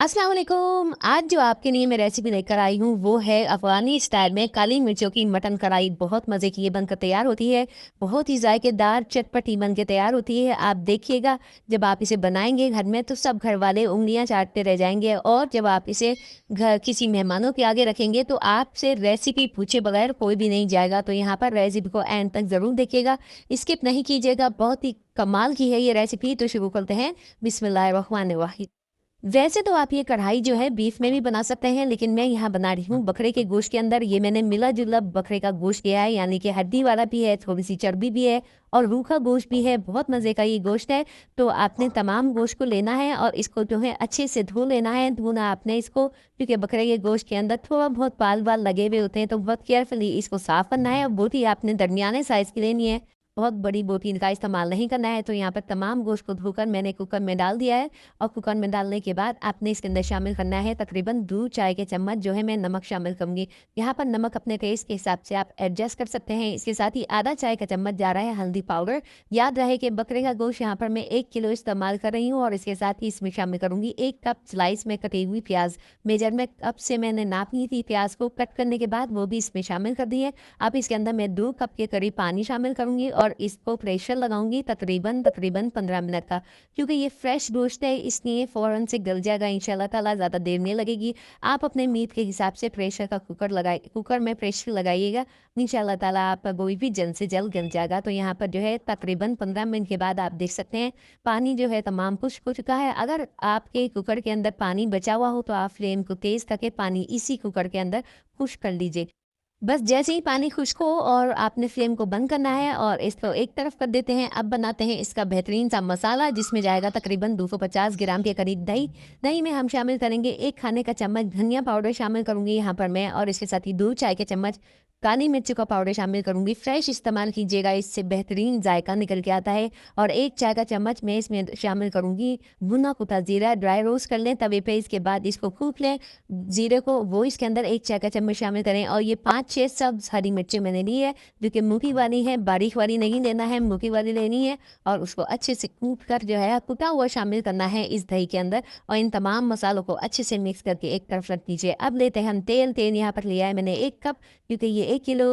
अस्सलाम वालेकुम। आज जो आपके लिए मैं रेसिपी लेकर आई हूँ वो है अफ़गानी स्टाइल में काली मिर्चों की मटन कढ़ाई। बहुत मज़े की ये बनकर तैयार होती है। बहुत ही ज़ायकेदार चटपटी बन के तैयार होती है। आप देखिएगा, जब आप इसे बनाएँगे घर में तो सब घर वाले उँगलियाँ चाटते रह जाएँगे, और जब आप इसे घर किसी मेहमानों के आगे रखेंगे तो आपसे रेसिपी पूछे बगैर कोई भी नहीं जाएगा। तो यहाँ पर रेसिपी को एंड तक ज़रूर देखिएगा, स्किप नहीं कीजिएगा। बहुत ही कमाल की है ये रेसिपी। तो शुरू करते हैं। बिस्मिल्लाहिर्रहमानिर्रहीम। वैसे तो आप ये कढ़ाई जो है बीफ में भी बना सकते हैं, लेकिन मैं यहाँ बना रही हूँ बकरे के गोश्त के अंदर। ये मैंने मिला-जुला बकरे का गोश्त लिया है, यानी कि हड्डी वाला भी है, थोड़ी-सी चर्बी भी है और रूखा गोश्त भी है। बहुत मज़े का ये गोश्त है। तो आपने तमाम गोश्त को लेना है और इसको जो है अच्छे से धो लेना है। धोना आपने इसको, क्योंकि बकरे के गोश्त के अंदर थोड़ा बहुत बाल-वाल लगे हुए होते हैं, तो बहुत केयरफुली इसको साफ़ करना है। और बोटी आपने दरमियाने साइज़ की लेनी है, बहुत बड़ी बोटी का इस्तेमाल नहीं करना है। तो यहाँ पर तमाम गोश्त को धोकर मैंने कुकर में डाल दिया है। और कुकर में डालने के बाद आपने इसके अंदर शामिल करना है तकरीबन 2 चाय के चम्मच जो है मैं नमक शामिल करूँगी। यहाँ पर नमक अपने टेस्ट के हिसाब से आप एडजस्ट कर सकते हैं। इसके साथ ही आधा चाय का चम्मच जा रहा है हल्दी पाउडर। याद रहे कि बकरे का गोश्त यहाँ पर मैं 1 किलो इस्तेमाल कर रही हूँ, और इसके साथ ही इसमें शामिल करूँगी 1 कप स्लाइस में कटी हुई प्याज। मेजरमेंट कप से मैंने नाप ली थी प्याज को कट करने के बाद, वो भी इसमें शामिल कर दी है। अब इसके अंदर मैं 2 कप के करीब पानी शामिल करूँगी और इसको प्रेशर लगाऊँगी तकरीबन तकरीबन 15 मिनट का। क्योंकि ये फ्रेश गोश्त है इसलिए फ़ौरन से गल जाएगा इंशाल्लाह ताला, ज़्यादा देर नहीं लगेगी। आप अपने मीट के हिसाब से प्रेशर का कुकर में प्रेशर लगाइएगा। इंशाल्लाह ताला आपका गोभी भी जल्द से जल्द गल जाएगा। तो यहाँ पर जो है तकरीबन 15 मिनट के बाद आप देख सकते हैं पानी जो है तमाम खुश्क हो चुका है। अगर आपके कुकर के अंदर पानी बचा हुआ हो तो आप फ्लेम को तेज़ करके पानी इसी कुकर के अंदर खुश्क कर लीजिए। बस जैसे ही पानी खुश्क हो और आपने फ्लेम को बंद करना है और इसको एक तरफ कर देते हैं। अब बनाते हैं इसका बेहतरीन सा मसाला, जिसमें जाएगा तकरीबन 250 ग्राम के करीब दही। दही में हम शामिल करेंगे 1 खाने का चम्मच धनिया पाउडर शामिल करूंगी यहाँ पर मैं, और इसके साथ ही 2 चाय के चम्मच काली मिर्च का पाउडर शामिल करूंगी। फ्रेश इस्तेमाल कीजिएगा, इससे बेहतरीन जायका निकल के आता है। और 1 चाय का चम्मच मैं इसमें शामिल करूंगी भुना कुटा जीरा। ड्राई रोस्ट कर लें तवे पे, इसके बाद इसको कूट लें जीरे को, वो इसके अंदर 1 चाय का चम्मच शामिल करें। और ये 5-6 सब्ज़ हरी मिर्चें मैंने ली है, जो कि मुठी वाली है, बारीक वाली नहीं लेना है, मुठी वाली लेनी है। और उसको अच्छे से कूट कर जो है कुटा हुआ शामिल करना है इस दही के अंदर, और इन तमाम मसालों को अच्छे से मिक्स करके एक तरफ रख दीजिए। अब लेते हैं हम तेल। तेल यहाँ पर लिया है मैंने 1 कप, क्योंकि ये 1 किलो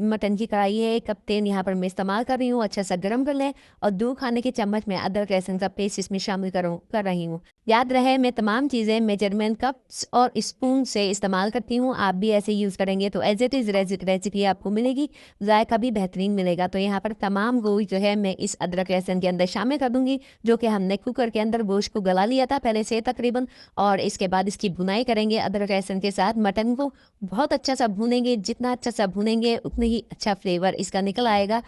मटन की कढ़ाई है। 1 कप तेल यहाँ पर मैं इस्तेमाल कर रही हूँ। अच्छा सा गर्म कर लें, और 2 खाने के चम्मच में अदरक लहसुन का पेस्ट इसमें शामिल कर रही हूँ। याद रहे मैं तमाम चीज़ें मेजरमेंट कप्स और स्पून से इस्तेमाल करती हूँ। आप भी ऐसे यूज़ करेंगे तो एज इट इज़ रेसिपी आपको मिलेगी, जायका भी बेहतरीन मिलेगा। तो यहाँ पर तमाम गोश्त जो है मैं इस अदरक लहसुन के अंदर शामिल कर दूंगी, जो कि हमने कुकर के अंदर गोश्त को गला लिया था पहले से तकरीबन। और इसके बाद इसकी भुनाई करेंगे अदरक लहसुन के साथ। मटन को बहुत अच्छा सा भूनेंगे, जितना अच्छा सा भूनेंगे उतनी ही अच्छा फ्लेवर इसका निकल आएगा।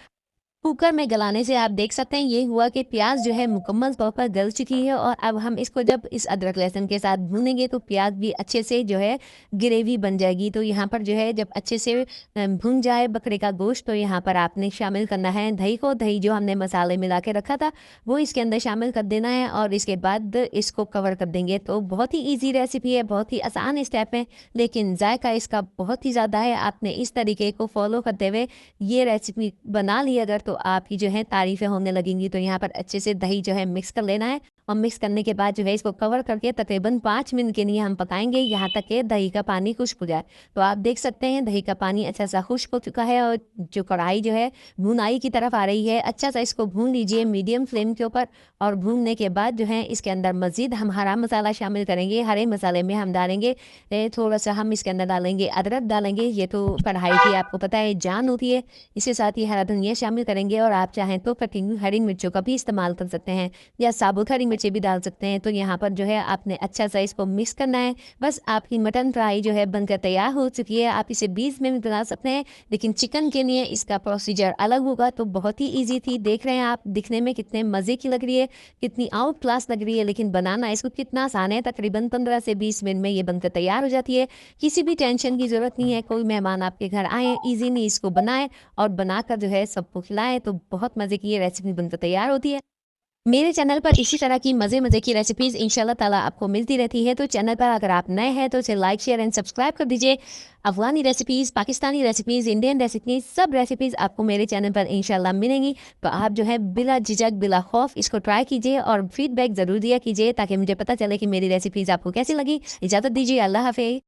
कुकर में गलाने से आप देख सकते हैं ये हुआ कि प्याज जो है मुकम्मल तौर पर गल चुकी है, और अब हम इसको जब इस अदरक लहसुन के साथ भूनेंगे तो प्याज भी अच्छे से जो है ग्रेवी बन जाएगी। तो यहाँ पर जो है जब अच्छे से भुन जाए बकरे का गोश्त, तो यहाँ पर आपने शामिल करना है दही को। दही जो हमने मसाले मिला के रखा था वो इसके अंदर शामिल कर देना है, और इसके बाद इसको कवर कर देंगे। तो बहुत ही ईजी रेसिपी है, बहुत ही आसान स्टेप है, लेकिन जायका इसका बहुत ही ज़्यादा है। आपने इस तरीके को फॉलो करते हुए ये रेसिपी बना ली अगर, तो आपकी जो है तारीफ़ें होने लगेंगी। तो यहाँ पर अच्छे से दही जो है मिक्स कर लेना है, और मिक्स करने के बाद जो है इसको कवर करके तकरीबन 5 मिनट के लिए हम पकाएंगे, यहाँ तक कि दही का पानी खुश्क हो जाए। तो आप देख सकते हैं दही का पानी अच्छा सा खुश्क हो चुका है, और जो कढ़ाई जो है भुनाई की तरफ आ रही है। अच्छा सा इसको भून लीजिए मीडियम फ्लेम के ऊपर, और भूनने के बाद जो है इसके अंदर मज़ीद हम हरा मसाला शामिल करेंगे। हरे मसाले में हम डालेंगे थोड़ा सा, हम इसके अंदर डालेंगे अदरक डालेंगे, ये तो कढ़ाई की आपको पता है जान होती है। इसके साथ ही हरा धनिया शामिल करेंगे, और आप चाहें तो कटी हुई हरी मिर्चों का भी इस्तेमाल कर सकते हैं, या साबुत हरी मिर्चें भी डाल सकते हैं। तो यहाँ पर जो है आपने अच्छा सा इसको मिक्स करना है। बस आपकी मटन फ्राई जो है बनकर तैयार हो चुकी है। आप इसे 20 में भी बना सकते हैं, लेकिन चिकन के लिए इसका प्रोसीजर अलग होगा। तो बहुत ही ईजी थी, देख रहे हैं आप दिखने में कितने मज़े की लग रही है, कितनी आउट क्लास लग रही है, लेकिन बनाना इसको कितना आसान है। तकरीबन 15 से 20 मिनट में ये बनकर तैयार हो जाती है। किसी भी टेंशन की ज़रूरत नहीं है। कोई मेहमान आपके घर आए, ईजीली इसको बनाएं और बनाकर जो है सबको खिलाएं, तो बहुत मज़े की ये रेसिपी बनकर तैयार होती है। मेरे चैनल पर इसी तरह की मज़े-मज़े की रेसिपीज़ इंशाल्लाह ताला आपको मिलती रहती है, तो चैनल पर अगर आप नए हैं तो इसे लाइक, शेयर एंड सब्सक्राइब कर दीजिए। Afghani recipes, Pakistani recipes, Indian recipes सब रेसिपीज़ आपको मेरे चैनल पर इंशाल्लाह मिलेंगी। तो आप जो है बिला झिझक, बिला खौफ इसको ट्राई कीजिए और फीडबैक ज़रूर दिया कीजिए ताकि मुझे पता चले कि मेरी रेसिपीज़ आपको कैसी लगी। इजाज़त दीजिए, अल्लाह हाफ़िज़।